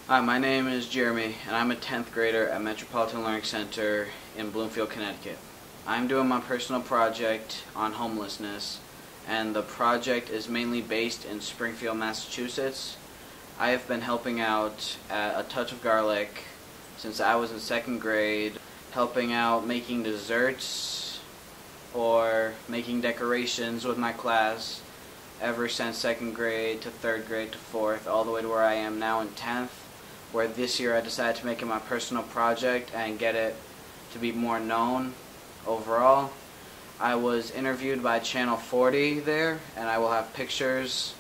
Hi, my name is Jeremy, and I'm a 10th grader at Metropolitan Learning Center in Bloomfield, Connecticut. I'm doing my personal project on homelessness, and the project is mainly based in Springfield, Massachusetts. I have been helping out at A Touch of Garlic since I was in 2nd grade, helping out making desserts or making decorations with my class ever since 2nd grade to 3rd grade to 4th, all the way to where I am now in 10th, where this year I decided to make it my personal project and get it to be more known overall. I was interviewed by Channel 40 there, and I will have pictures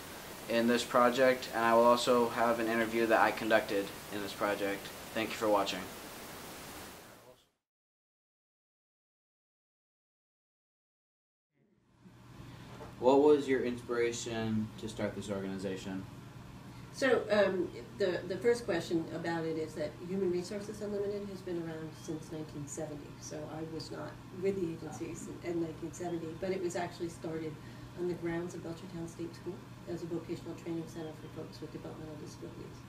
in this project, and I will also have an interview that I conducted in this project. Thank you for watching. What was your inspiration to start this organization? So the first question about it is that Human Resources Unlimited has been around since 1970. So I was not with the agencies in 1970, but it was actually started on the grounds of Belchertown State School as a vocational training center for folks with developmental disabilities.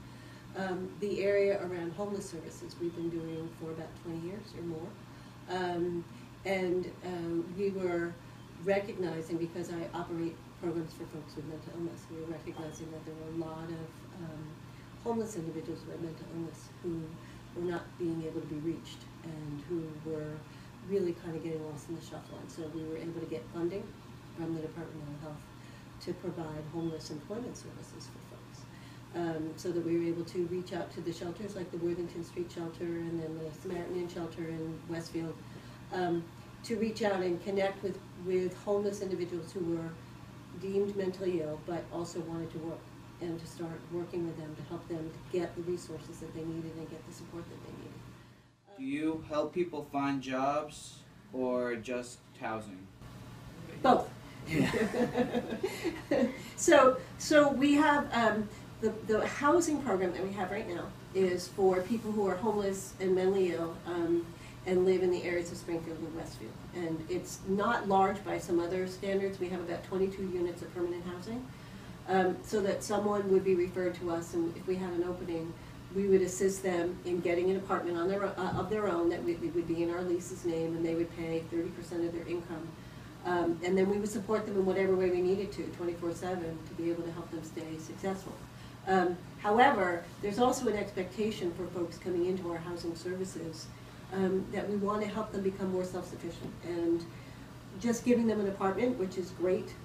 The area around homeless services we've been doing for about 20 years or more. We were recognizing, because I operate programs for folks with mental illness, we were recognizing that there were a lot of homeless individuals who had mental illness who were not being able to be reached and who were really kind of getting lost in the shuffle. And so we were able to get funding from the Department of Health to provide homeless employment services for folks. So that we were able to reach out to the shelters like the Worthington Street Shelter and then the Samaritan Inn Shelter in Westfield, to reach out and connect with homeless individuals who were deemed mentally ill but also wanted to work, and to start working with them to help them to get the resources that they needed and get the support that they needed. Do you help people find jobs or just housing? Both. Yeah. So we have the housing program that we have right now is for people who are homeless and mentally ill and live in the areas of Springfield and Westfield. And it's not large by some other standards. We have about 22 units of permanent housing, so that someone would be referred to us, and if we had an opening, we would assist them in getting an apartment on of their own that would be in our lease's name, and they would pay 30% of their income. And then we would support them in whatever way we needed to, 24/7, to be able to help them stay successful. However, there's also an expectation for folks coming into our housing services that we want to help them become more self-sufficient. And just giving them an apartment, which is great,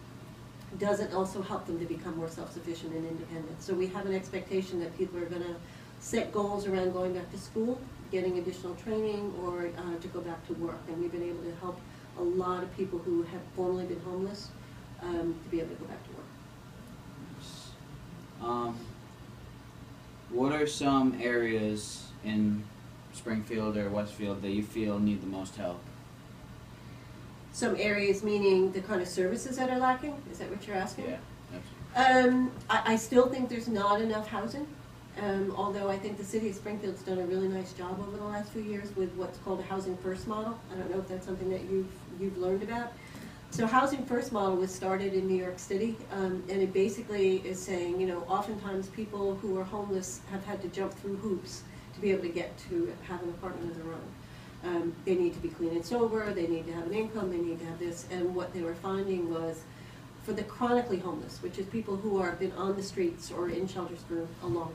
doesn't also help them to become more self-sufficient and independent. So we have an expectation that people are going to set goals around going back to school, getting additional training, or to go back to work. And we've been able to help a lot of people who have formerly been homeless to be able to go back to work. What are some areas in Springfield or Westfield that you feel need the most help? Some areas meaning the kind of services that are lacking? Is that what you're asking? Yeah, absolutely. I still think there's not enough housing, although I think the city of Springfield's done a really nice job over the last few years with what's called a Housing First model. I don't know if that's something that you've learned about. So Housing First model was started in New York City, and it basically is saying, you know, oftentimes people who are homeless have had to jump through hoops to be able to get to have an apartment of their own. They need to be clean and sober, they need to have an income, they need to have this, and what they were finding was, for the chronically homeless, which is people who have been on the streets or in shelters for a long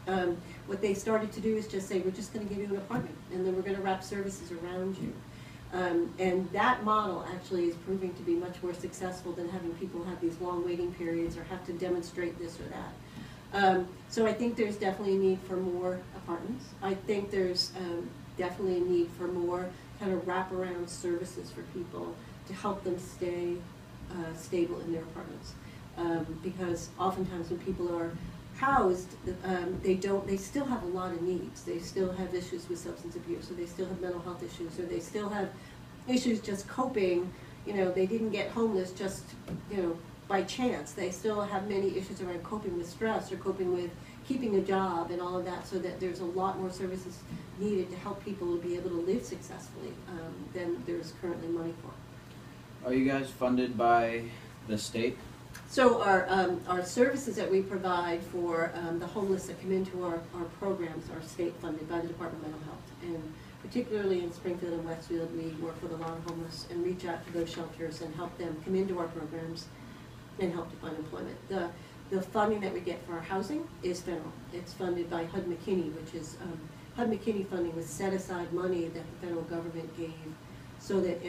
time, what they started to do is just say, we're just going to give you an apartment, and then we're going to wrap services around you. And that model actually is proving to be much more successful than having people have these long waiting periods or have to demonstrate this or that. So I think there's definitely a need for more apartments. I think there's definitely a need for more kind of wraparound services for people to help them stay stable in their apartments. Because oftentimes when people are housed, they still have a lot of needs. They still have issues with substance abuse, or they still have mental health issues, or they still have issues just coping. You know, they didn't get homeless just, you know, by chance. They still have many issues around coping with stress or coping with keeping a job and all of that, so that there's a lot more services needed to help people to be able to live successfully than there's currently money for. Are you guys funded by the state? So our services that we provide for the homeless that come into our programs are state funded by the Department of Mental Health. And particularly in Springfield and Westfield, we work with a lot of homeless and reach out to those shelters and help them come into our programs and help to find employment. The funding that we get for our housing is federal. It's funded by HUD McKinney, which is, HUD McKinney funding was set aside money that the federal government gave so that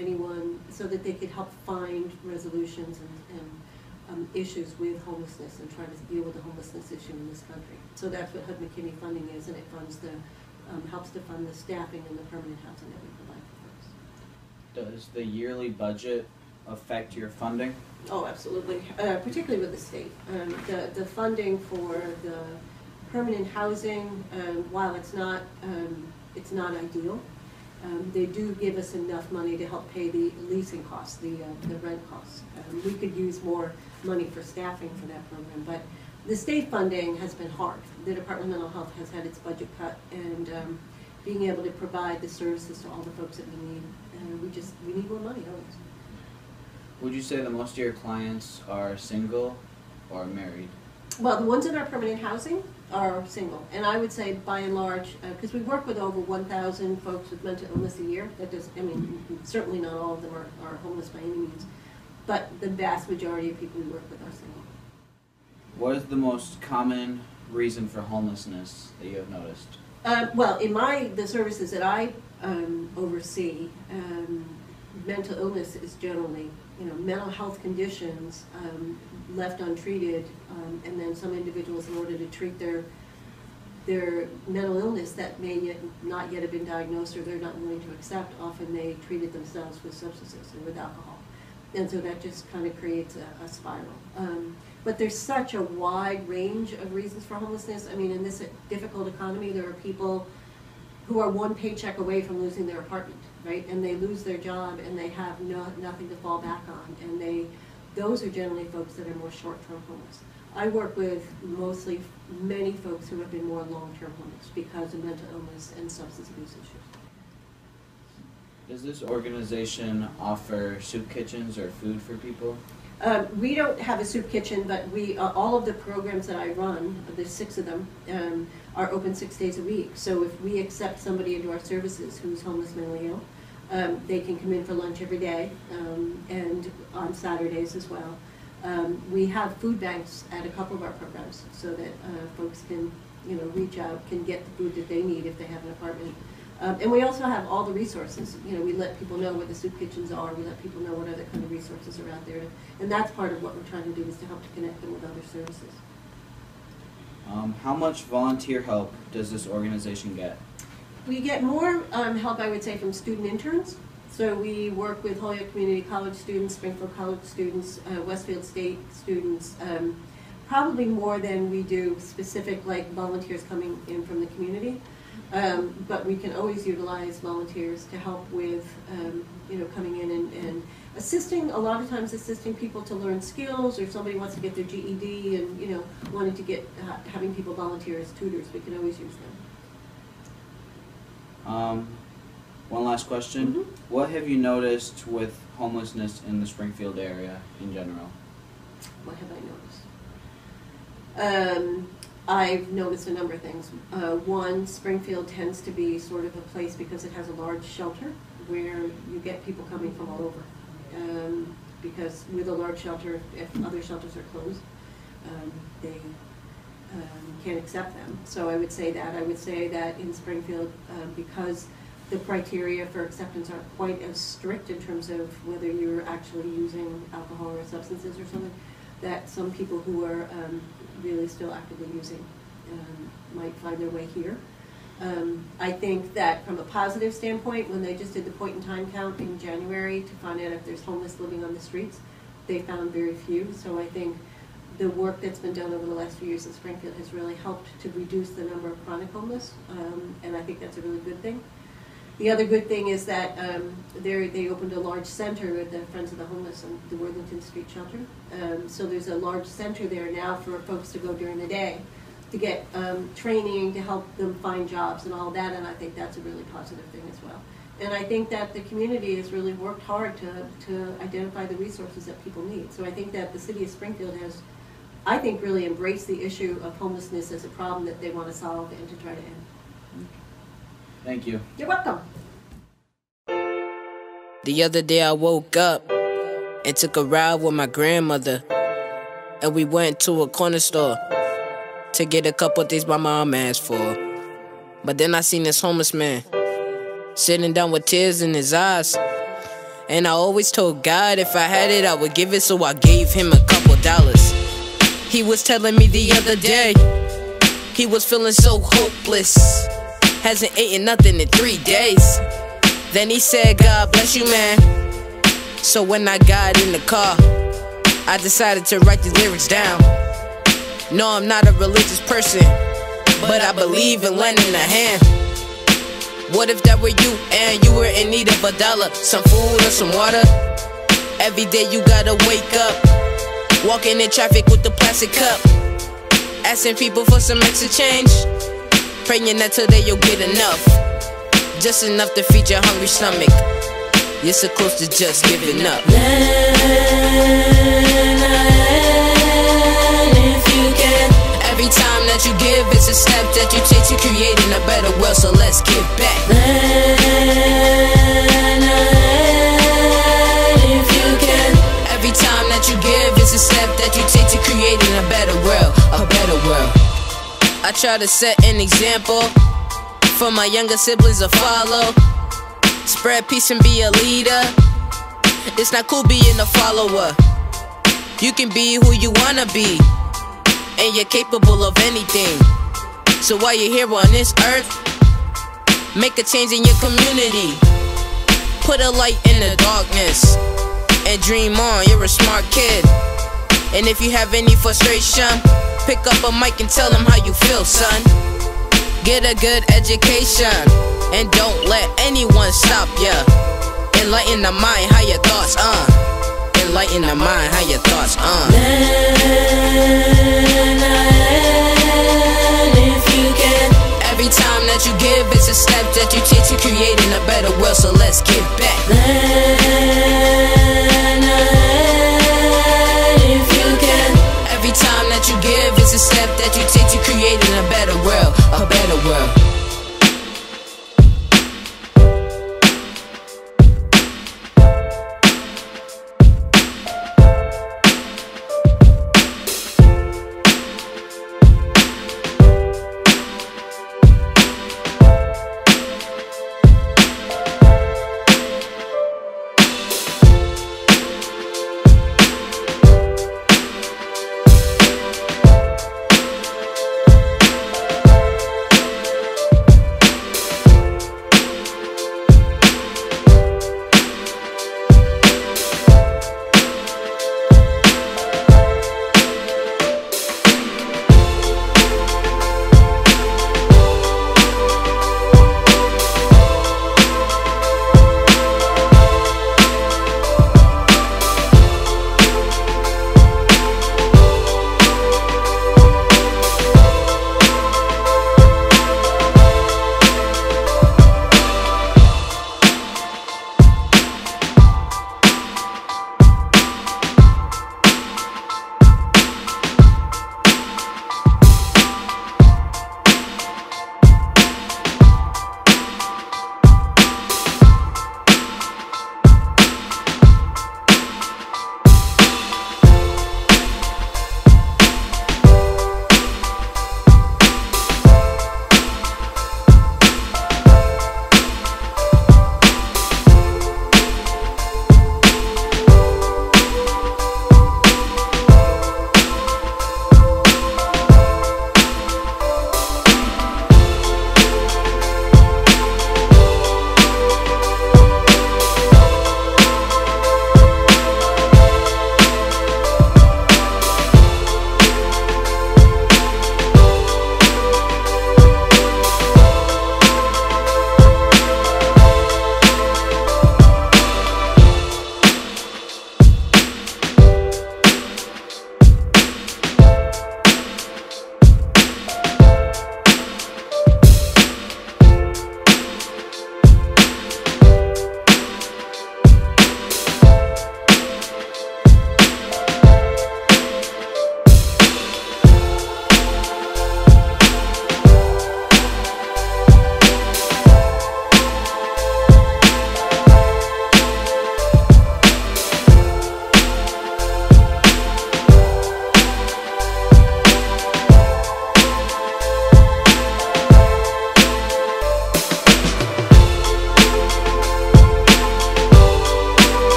they could help find resolutions and issues with homelessness and try to deal with the homelessness issue in this country. So that's what HUD McKinney funding is, and it funds helps to fund the staffing and the permanent housing that we provide for folks. Does the yearly budget affect your funding? Oh, absolutely, particularly with the state. The funding for the permanent housing, while it's not ideal, they do give us enough money to help pay the leasing costs, the rent costs. We could use more money for staffing for that program, but the state funding has been hard. The Department of Mental Health has had its budget cut, and being able to provide the services to all the folks that we need, we need more money always. Would you say that most of your clients are single or married? Well, the ones in our permanent housing are single, and I would say by and large, because we work with over 1,000 folks with mental illness a year. That does, I mean, certainly not all of them are homeless by any means, but the vast majority of people we work with are single. What is the most common reason for homelessness that you have noticed? Well, in the services that I oversee, mental illness is generally, mental health conditions left untreated, and then some individuals, in order to treat their mental illness that may not yet have been diagnosed or they're not willing to accept, often they treat it themselves with substances or with alcohol. And so that just kind of creates a spiral. But there's such a wide range of reasons for homelessness. I mean, in this difficult economy, there are people who are one paycheck away from losing their apartment, right? And they lose their job and they have nothing to fall back on. And those are generally folks that are more short-term homeless. I work with many folks who have been more long-term homeless because of mental illness and substance abuse issues. Does this organization offer soup kitchens or food for people? We don't have a soup kitchen, but all of the programs that I run, there's 6 of them, are open 6 days a week. So if we accept somebody into our services who's homeless, mentally ill, they can come in for lunch every day, and on Saturdays as well. We have food banks at a couple of our programs so that folks can, reach out, can get the food that they need if they have an apartment. And we also have all the resources. We let people know where the soup kitchens are. We let people know what other kind of resources are out there. And that's part of what we're trying to do, is to help to connect them with other services. How much volunteer help does this organization get? We get more help, I would say, from student interns. So we work with Holyoke Community College students, Springfield College students, Westfield State students, probably more than we do specific volunteers coming in from the community. But we can always utilize volunteers to help with, coming in and assisting, a lot of times assisting people to learn skills, or if somebody wants to get their GED and, wanting to get, having people volunteer as tutors, we can always use them. One last question. Mm-hmm. What have you noticed with homelessness in the Springfield area in general? What have I noticed? I've noticed a number of things. One, Springfield tends to be sort of a place, because it has a large shelter, where you get people coming from all over. Because with a large shelter, if other shelters are closed, they can't accept them. So I would say that. I would say that in Springfield, because the criteria for acceptance aren't quite as strict in terms of whether you're actually using alcohol or substances or something, that some people who are really still actively using might find their way here. I think that from a positive standpoint, when they just did the point-in-time count in January to find out if there's homeless living on the streets, they found very few. So I think the work that's been done over the last few years in Springfield has really helped to reduce the number of chronic homeless, and I think that's a really good thing. The other good thing is that they opened a large center with the Friends of the Homeless on the Worthington Street Shelter. So there's a large center there now for folks to go during the day to get training, to help them find jobs and all that, and I think that's a really positive thing as well. And I think that the community has really worked hard to identify the resources that people need. So I think that the city of Springfield has, I think, really embraced the issue of homelessness as a problem that they want to solve and to try to end. Thank you. You're welcome. The other day I woke up and took a ride with my grandmother, and we went to a corner store to get a couple of things my mom asked for. But then I seen this homeless man sitting down with tears in his eyes, and I always told God if I had it I would give it, so I gave him a couple dollars. He was telling me the other day he was feeling so hopeless, hasn't eaten nothing in 3 days. Then he said, God bless you, man. So when I got in the car, I decided to write these lyrics down. No, I'm not a religious person, but I believe in lending a hand. What if that were you and you were in need of $1, some food or some water? Every day you gotta wake up, walking in traffic with the plastic cup, asking people for some extra change, praying that today you'll get enough, just enough to feed your hungry stomach. You're so close to just giving up. If you can. Every time that you give, it's a step that you take to creating a better world, so let's give back. If you can. Every time that you give, it's a step that you take to creating a better world, a better world. I try to set an example for my younger siblings to follow. Spread peace and be a leader. It's not cool being a follower. You can be who you wanna be, and you're capable of anything. So while you're here on this earth, make a change in your community. Put a light in the darkness and dream on, you're a smart kid. And if you have any frustration, pick up a mic and tell them how you feel, son. Get a good education and don't let anyone stop ya. Enlighten the mind, how your thoughts, enlighten the mind, how your thoughts, If you can. Every time that you give, it's a step that you take to creating a better world, so let's give back. If you can. Every time that you give, it's a step that you take to creating a better world, a better world.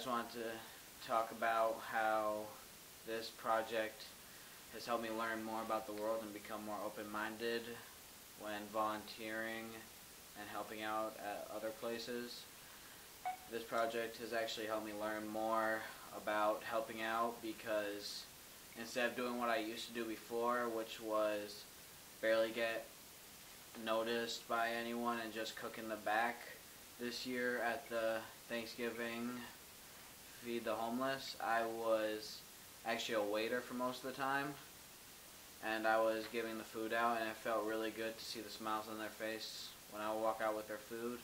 just wanted to talk about how this project has helped me learn more about the world and become more open-minded when volunteering and helping out at other places. This project has actually helped me learn more about helping out, because instead of doing what I used to do before, which was barely get noticed by anyone and just cook in the back, this year at the Thanksgiving Feed the Homeless, I was actually a waiter for most of the time, and I was giving the food out, and it felt really good to see the smiles on their face when I would walk out with their food.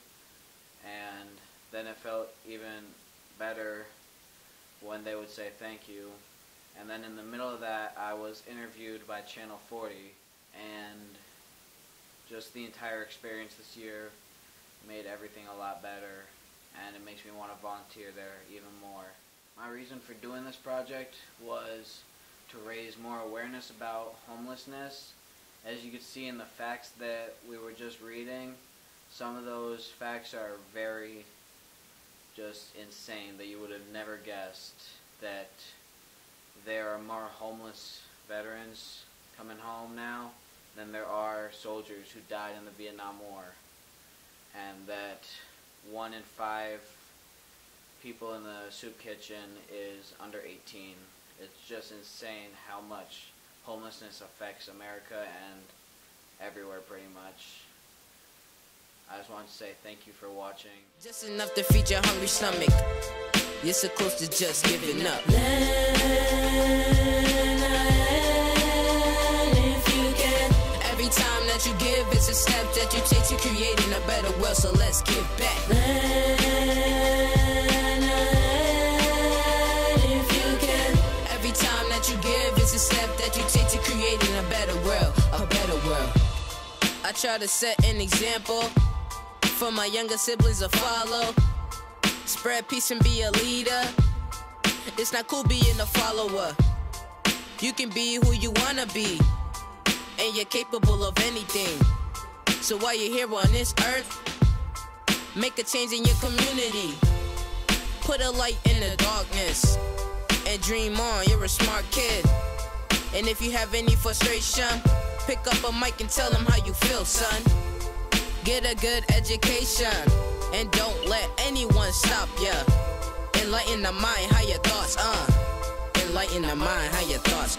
And then it felt even better when they would say thank you. And then in the middle of that, I was interviewed by Channel 40, and just the entire experience this year made everything a lot better, and it makes me want to volunteer there even more. My reason for doing this project was to raise more awareness about homelessness. As you can see in the facts that we were just reading, some of those facts are very just insane, that you would have never guessed that there are more homeless veterans coming home now than there are soldiers who died in the Vietnam War, and that 1 in 5 people in the soup kitchen is under 18. It's just insane how much homelessness affects America and everywhere pretty much. I just want to say thank you for watching. Just enough to feed your hungry stomach. You're so close to just giving up. If you can. Every time that you give, it's a step that you take to creating a better world, so let's give back. If you can. Every time that you give, it's a step that you take to creating a better world, a better world. I try to set an example for my younger siblings to follow. Spread peace and be a leader. It's not cool being a follower. You can be who you wanna be, and you're capable of anything. So while you're here on this earth, make a change in your community. Put a light in the darkness and dream on, you're a smart kid. And if you have any frustration, pick up a mic and tell them how you feel, son. Get a good education and don't let anyone stop ya. Enlighten the mind, how your thoughts, enlighten the mind, how your thoughts,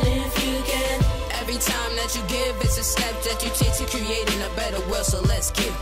If you can. Every time that you give, it's a step that you take to creating a better world, so let's give